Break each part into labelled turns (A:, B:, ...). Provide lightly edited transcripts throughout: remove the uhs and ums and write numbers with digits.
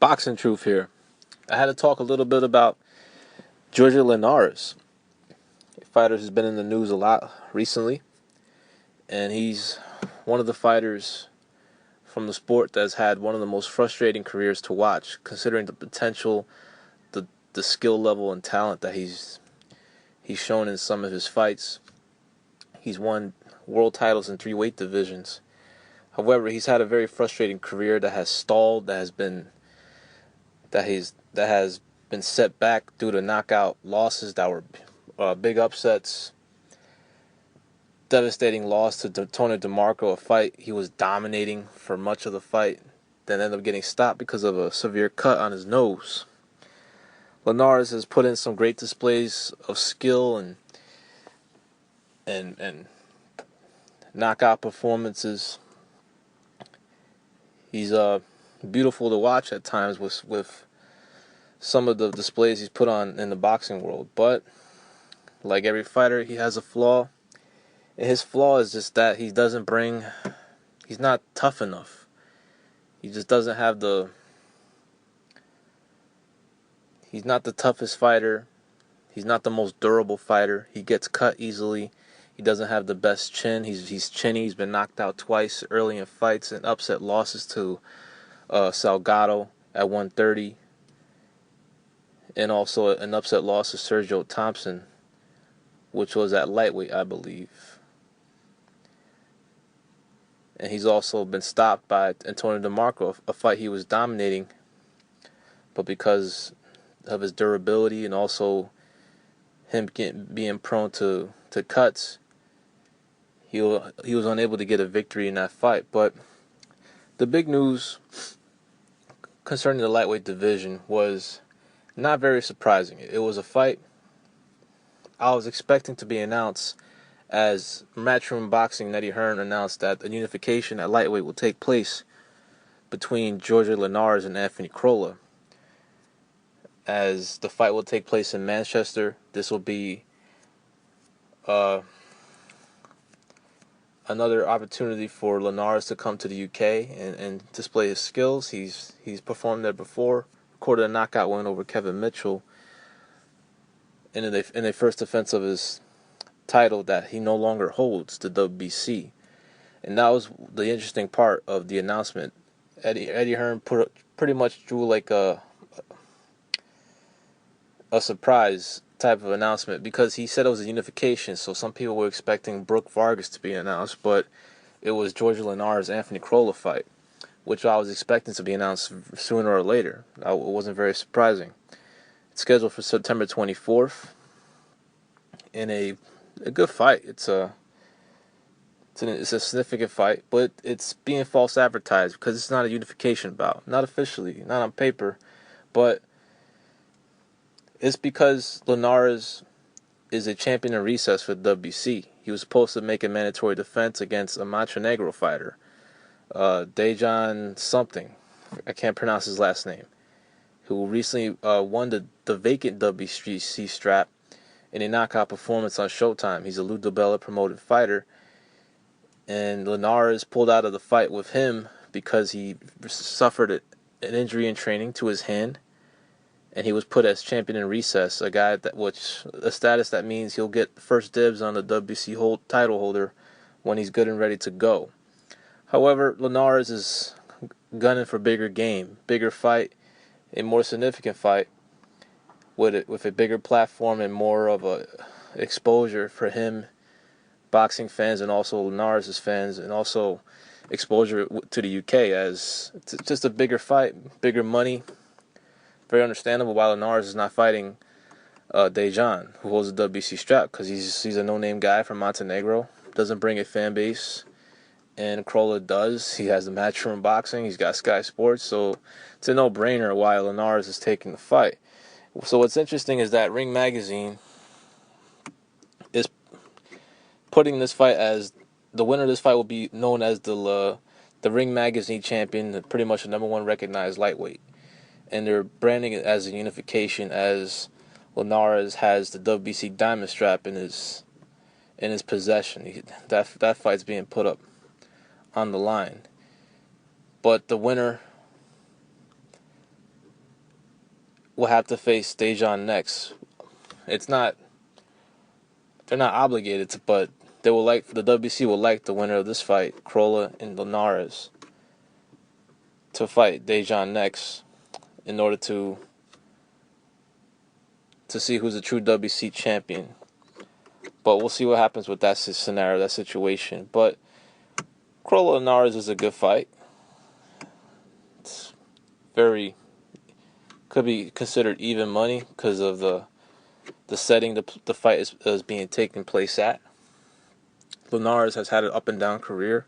A: Boxing Truth here. I had to talk a little bit about Jorge Linares, a fighter who's been in the news a lot recently, and he's one of the fighters from the sport that's had one of the most frustrating careers to watch, considering the potential, the skill level and talent that he's shown in some of his fights. He's won world titles in 3 weight divisions. However, he's had a very frustrating career that has stalled, that has been set back due to knockout losses that were big upsets. Devastating loss to Tony DeMarco, a fight he was dominating for much of the fight, then ended up getting stopped because of a severe cut on his nose. Linares has put in some great displays of skill and knockout performances. He's beautiful to watch at times with some of the displays he's put on in the boxing world. But like every fighter, he has a flaw. And his flaw is just that he's not tough enough. He just doesn't have he's not the toughest fighter. He's not the most durable fighter. He gets cut easily. He doesn't have the best chin. He's chinny. He's been knocked out twice early in fights and upset losses to Salgado at 130. And also an upset loss to Sergio Thompson, which was at lightweight, I believe. And he's also been stopped by Anthony DeMarco, a fight he was dominating, but because of his durability and also him being prone to cuts, he was unable to get a victory in that fight. But the big news concerning the lightweight division was not very surprising. It was a fight I was expecting to be announced, as Matchroom Boxing and Eddie Hearn announced that a unification at lightweight will take place between Jorge Linares and Anthony Crolla. As the fight will take place in Manchester, this will be another opportunity for Linares to come to the UK and display his skills. He's performed there before, recorded a knockout win over Kevin Mitchell in the first defense of his title that he no longer holds, the WBC. And that was the interesting part of the announcement. Eddie Hearn pretty much drew like a surprise type of announcement, because he said it was a unification, so some people were expecting Brooke Vargas to be announced, but it was Jorge Linares Anthony Crolla fight, which I was expecting to be announced sooner or later. It wasn't very surprising. It's scheduled for September 24th in a good fight. It's a significant fight, but it's being false advertised because it's not a unification bout, not officially, not on paper, but it's because Linares is a champion in recess for the WBC. He was supposed to make a mandatory defense against a Montenegro fighter, Dejan something, I can't pronounce his last name, who recently won the vacant WBC strap in a knockout performance on Showtime. He's a Lou DiBella promoted fighter, and Linares pulled out of the fight with him because he suffered an injury in training to his hand, and he was put as champion in recess, a status that means he'll get first dibs on the WBC title holder when he's good and ready to go. However, Linares is gunning for bigger game, bigger fight, a more significant fight with a bigger platform and more of a exposure for him, boxing fans, and also Linares' fans, and also exposure to the UK, as it's just a bigger fight, bigger money. Very understandable why Linares is not fighting Dejan, who holds the WBC strap, because he's a no-name guy from Montenegro, doesn't bring a fan base, and Crolla does. He has the Matchroom Boxing, he's got Sky Sports, so it's a no-brainer why Linares is taking the fight. So what's interesting is that Ring Magazine is putting this fight as the winner of this fight will be known as the Ring Magazine champion, pretty much the number one recognized lightweight. And they're branding it as a unification, as Linares has the WBC diamond strap in his possession. That fight's being put up on the line. But the winner will have to face Dejan next. It's not they're not obligated to, but they will like the WBC will like the winner of this fight, Crolla and Linares, to fight Dejan next in order to see who's the true WBC champion. But we'll see what happens with that scenario, that situation. But Crolla Linares is a good fight. It's could be considered even money because of the setting the fight is being taken place at. Linares has had an up and down career.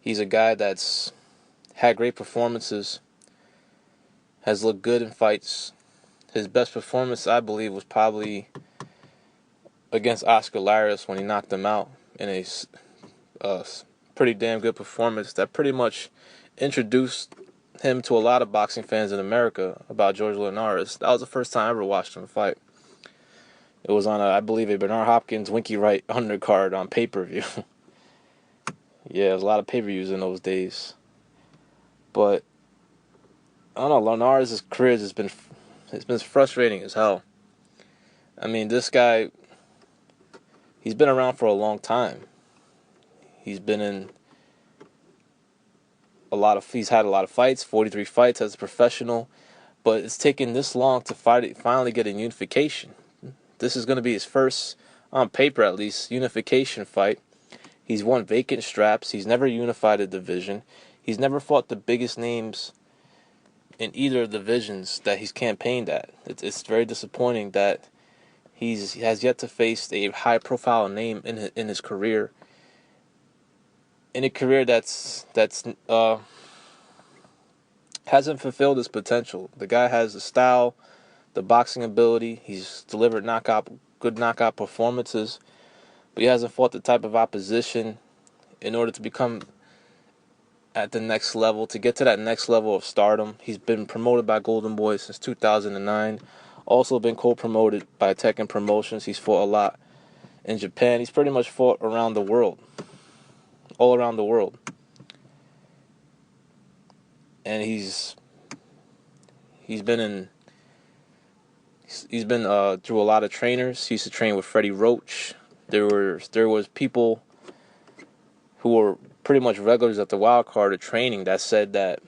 A: He's a guy that's had great performances, has looked good in fights. His best performance, I believe, was probably against Oscar Larios when he knocked him out in a pretty damn good performance that pretty much introduced him to a lot of boxing fans in America about Jorge Linares. That was the first time I ever watched him fight. It was on, I believe, a Bernard Hopkins Winky Wright undercard on pay-per-view. Yeah, there was a lot of pay-per-views in those days. But I don't know, Linares' career has been frustrating as hell. I mean, this guy, he's been around for a long time. He's been in he's had a lot of fights, 43 fights as a professional, but it's taken this long to finally get in unification. This is going to be his first, on paper at least, unification fight. He's won vacant straps. He's never unified a division. He's never fought the biggest names in either of the divisions that he's campaigned at. It's very disappointing that he has yet to face a high-profile name in his career. In a career that's hasn't fulfilled his potential. The guy has the style, the boxing ability. He's delivered good knockout performances, but he hasn't fought the type of opposition in order to become at the next level, to get to that next level of stardom. He's been promoted by Golden Boy since 2009. Also been co-promoted by Tekken Promotions. He's fought a lot in Japan. He's pretty much fought around the world. All around the world. And he's been through a lot of trainers. He used to train with Freddie Roach. There was people who were pretty much regulars at the wild card of training that said that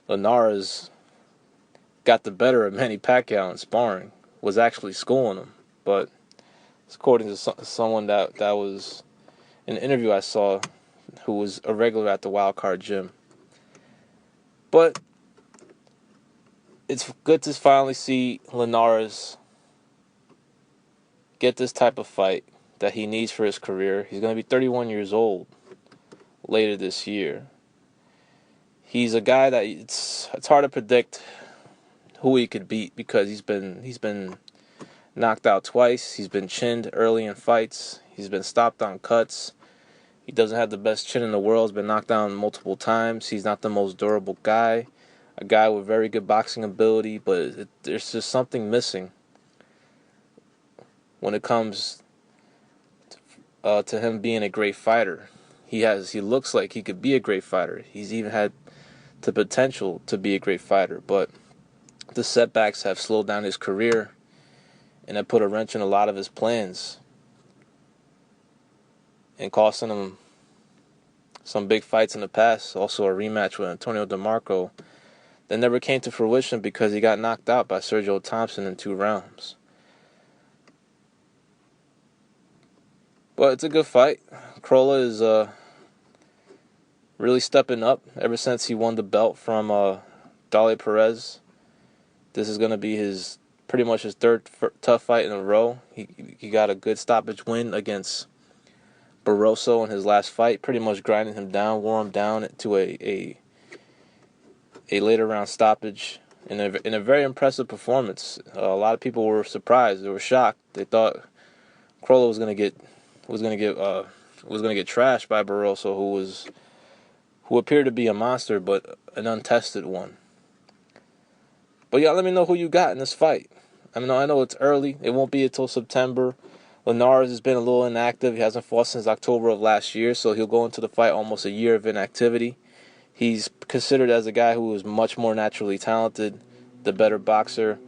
A: Linares got the better of Manny Pacquiao in sparring, was actually schooling him. But it's according to someone that was in an interview I saw, who was a regular at the wild card gym. But it's good to finally see Linares get this type of fight that he needs for his career. He's going to be 31 years old later this year. He's a guy that it's hard to predict who he could beat because he's been knocked out twice. He's been chinned early in fights. He's been stopped on cuts. He doesn't have the best chin in the world. He's been knocked down multiple times. He's not the most durable guy. A guy with very good boxing ability, but there's just something missing when it comes to him being a great fighter. He looks like he could be a great fighter. He's even had the potential to be a great fighter, but the setbacks have slowed down his career and have put a wrench in a lot of his plans and costing him some big fights in the past. Also a rematch with Antonio DeMarco that never came to fruition because he got knocked out by Sergio Thompson in 2 rounds. But it's a good fight. Crolla is really stepping up ever since he won the belt from Dale Perez. This is going to be pretty much his third tough fight in a row. He got a good stoppage win against Barroso in his last fight, pretty much grinding him down, wore him down to a later round stoppage in a very impressive performance. A lot of people were surprised. They were shocked. They thought Crolla was going to get trashed by Barroso, who appeared to be a monster, but an untested one. But yeah, let me know who you got in this fight. I know it's early. It won't be until September. Linares has been a little inactive. He hasn't fought since October of last year, so he'll go into the fight almost a year of inactivity. He's considered as a guy who is much more naturally talented the better boxer.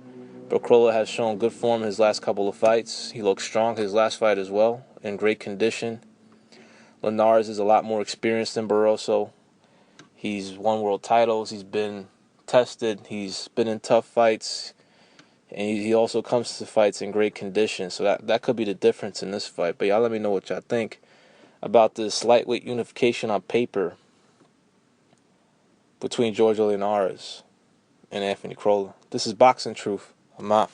A: But Crolla has shown good form his last couple of fights. He looked strong his last fight as well, in great condition. Linares is a lot more experienced than Barroso. He's won world titles. He's been tested. He's been in tough fights. And he also comes to fights in great condition. So that could be the difference in this fight. But y'all let me know what y'all think about this lightweight unification on paper between Jorge Linares and Anthony Crolla. This is Boxing Truth. I'm out.